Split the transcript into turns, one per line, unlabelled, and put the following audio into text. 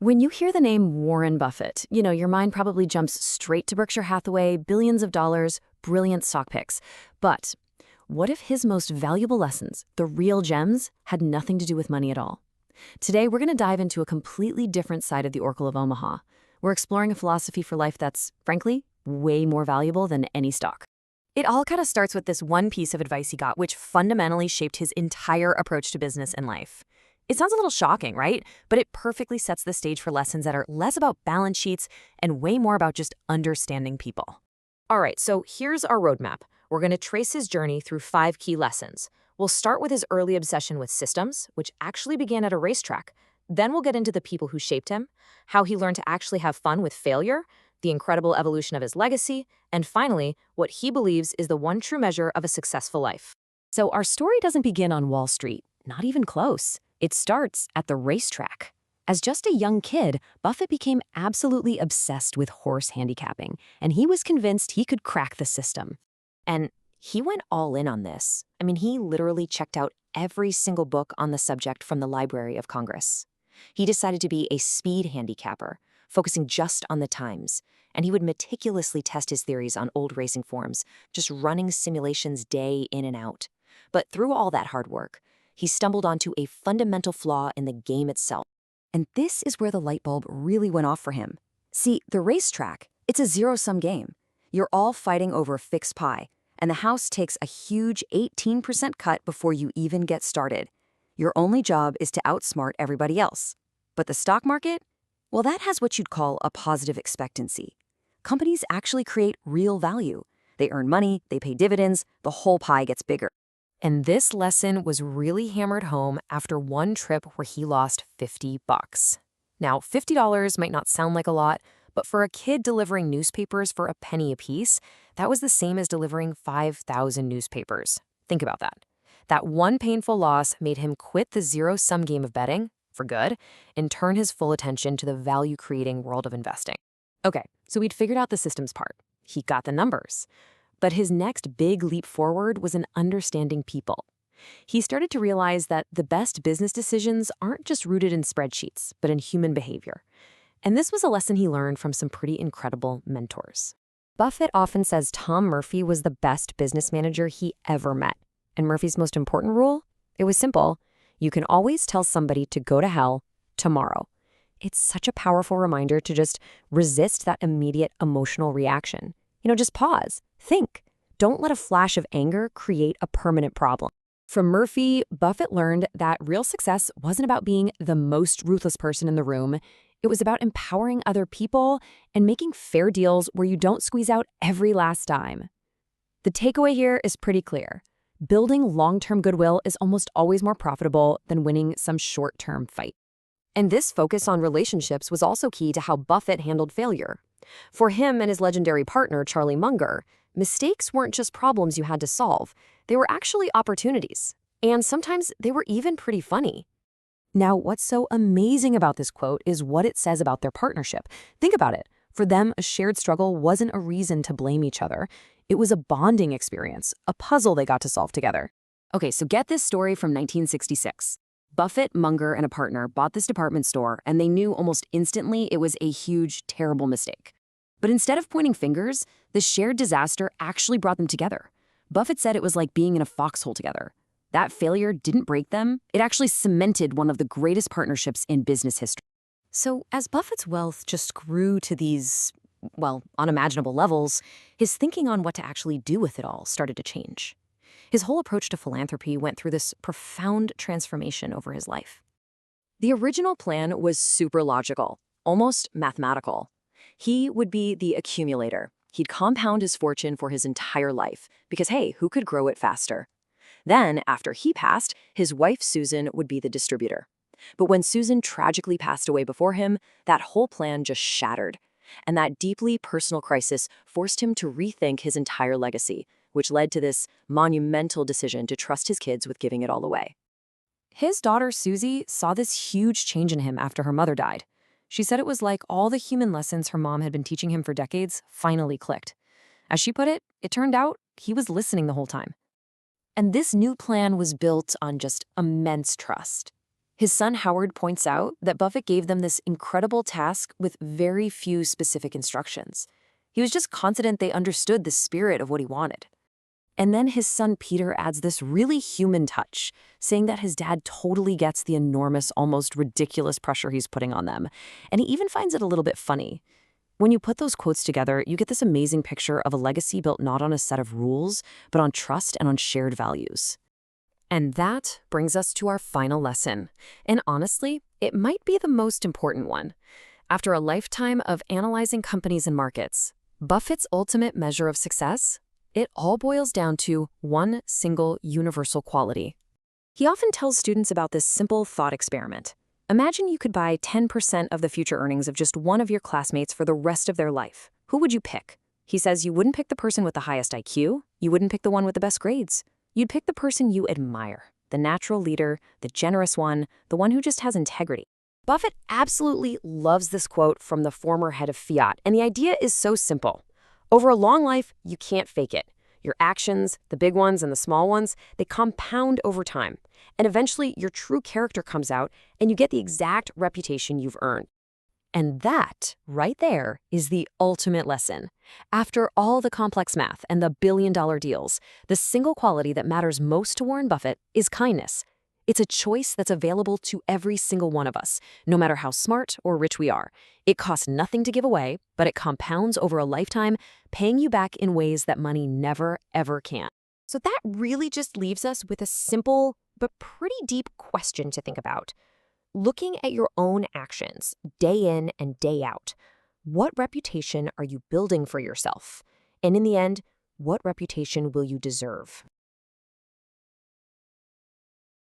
When you hear the name Warren Buffett, your mind probably jumps straight to Berkshire Hathaway, billions of dollars, brilliant stock picks. But what if his most valuable lessons, the real gems, had nothing to do with money at all? Today, we're going to dive into a completely different side of the Oracle of Omaha. We're exploring a philosophy for life that's, frankly, way more valuable than any stock. It all kind of starts with this one piece of advice he got, which fundamentally shaped his entire approach to business and life. It sounds a little shocking, right? But it perfectly sets the stage for lessons that are less about balance sheets and way more about just understanding people. All right, so here's our roadmap. We're going to trace his journey through 5 key lessons. We'll start with his early obsession with systems, which actually began at a racetrack. Then we'll get into the people who shaped him, how he learned to actually have fun with failure, the incredible evolution of his legacy, and finally, what he believes is the one true measure of a successful life. So our story doesn't begin on Wall Street, not even close. It starts at the racetrack. As just a young kid, Buffett became absolutely obsessed with horse handicapping, and he was convinced he could crack the system. And he went all in on this. He literally checked out every single book on the subject from the Library of Congress. He decided to be a speed handicapper, focusing just on the times, and he would meticulously test his theories on old racing forms, just running simulations day in and out. But through all that hard work, he stumbled onto a fundamental flaw in the game itself. And this is where the light bulb really went off for him. See, the racetrack, it's a zero-sum game. You're all fighting over a fixed pie, and the house takes a huge 18% cut before you even get started. Your only job is to outsmart everybody else. But the stock market? Well, that has what you'd call a positive expectancy. Companies actually create real value. They earn money, they pay dividends, the whole pie gets bigger. And this lesson was really hammered home after one trip where he lost $50. Now, $50 might not sound like a lot, but for a kid delivering newspapers for a penny apiece, that was the same as delivering 5,000 newspapers. Think about that. That one painful loss made him quit the zero-sum game of betting, for good, and turn his full attention to the value-creating world of investing. Okay, so we'd figured out the systems part. He got the numbers. But his next big leap forward was in understanding people. He started to realize that the best business decisions aren't just rooted in spreadsheets, but in human behavior. And this was a lesson he learned from some pretty incredible mentors. Buffett often says Tom Murphy was the best business manager he ever met. And Murphy's most important rule? It was simple. You can always tell somebody to go to hell tomorrow. It's such a powerful reminder to just resist that immediate emotional reaction. Just pause. Think. Don't let a flash of anger create a permanent problem. From Murphy, Buffett learned that real success wasn't about being the most ruthless person in the room. It was about empowering other people and making fair deals where you don't squeeze out every last dime. The takeaway here is pretty clear. Building long-term goodwill is almost always more profitable than winning some short-term fight. And this focus on relationships was also key to how Buffett handled failure. For him and his legendary partner, Charlie Munger, mistakes weren't just problems you had to solve. They were actually opportunities. And sometimes they were even pretty funny. Now, what's so amazing about this quote is what it says about their partnership. Think about it. For them, a shared struggle wasn't a reason to blame each other. It was a bonding experience, a puzzle they got to solve together. Okay, so get this story from 1966. Buffett, Munger, and a partner bought this department store, and they knew almost instantly it was a huge, terrible mistake. But instead of pointing fingers, the shared disaster actually brought them together. Buffett said it was like being in a foxhole together. That failure didn't break them. It actually cemented one of the greatest partnerships in business history. So as Buffett's wealth just grew to these, unimaginable levels, his thinking on what to actually do with it all started to change. His whole approach to philanthropy went through this profound transformation over his life. The original plan was super logical, almost mathematical. He would be the accumulator. He'd compound his fortune for his entire life, because hey, who could grow it faster? Then, after he passed, his wife Susan would be the distributor. But when Susan tragically passed away before him, that whole plan just shattered. And that deeply personal crisis forced him to rethink his entire legacy, which led to this monumental decision to trust his kids with giving it all away. His daughter Susie saw this huge change in him after her mother died. She said it was like all the human lessons her mom had been teaching him for decades finally clicked. As she put it, it turned out he was listening the whole time. And this new plan was built on just immense trust. His son Howard points out that Buffett gave them this incredible task with very few specific instructions. He was just confident they understood the spirit of what he wanted. And then his son Peter adds this really human touch, saying that his dad totally gets the enormous, almost ridiculous pressure he's putting on them. And he even finds it a little bit funny. When you put those quotes together, you get this amazing picture of a legacy built not on a set of rules, but on trust and on shared values. And that brings us to our final lesson. And honestly, it might be the most important one. After a lifetime of analyzing companies and markets, Buffett's ultimate measure of success? It all boils down to one single universal quality. He often tells students about this simple thought experiment. Imagine you could buy 10% of the future earnings of just one of your classmates for the rest of their life. Who would you pick? He says you wouldn't pick the person with the highest IQ. You wouldn't pick the one with the best grades. You'd pick the person you admire, the natural leader, the generous one, the one who just has integrity. Buffett absolutely loves this quote from the former head of Fiat, and the idea is so simple. Over a long life, you can't fake it. Your actions, the big ones and the small ones, they compound over time. And eventually, your true character comes out, and you get the exact reputation you've earned. And that, right there, is the ultimate lesson. After all the complex math and the billion-dollar deals, the single quality that matters most to Warren Buffett is kindness. It's a choice that's available to every single one of us, no matter how smart or rich we are. It costs nothing to give away, but it compounds over a lifetime, paying you back in ways that money never, ever can.
So that really just leaves us with a simple but pretty deep question to think about. Looking at your own actions, day in and day out, what reputation are you building for yourself? And in the end, what reputation will you deserve?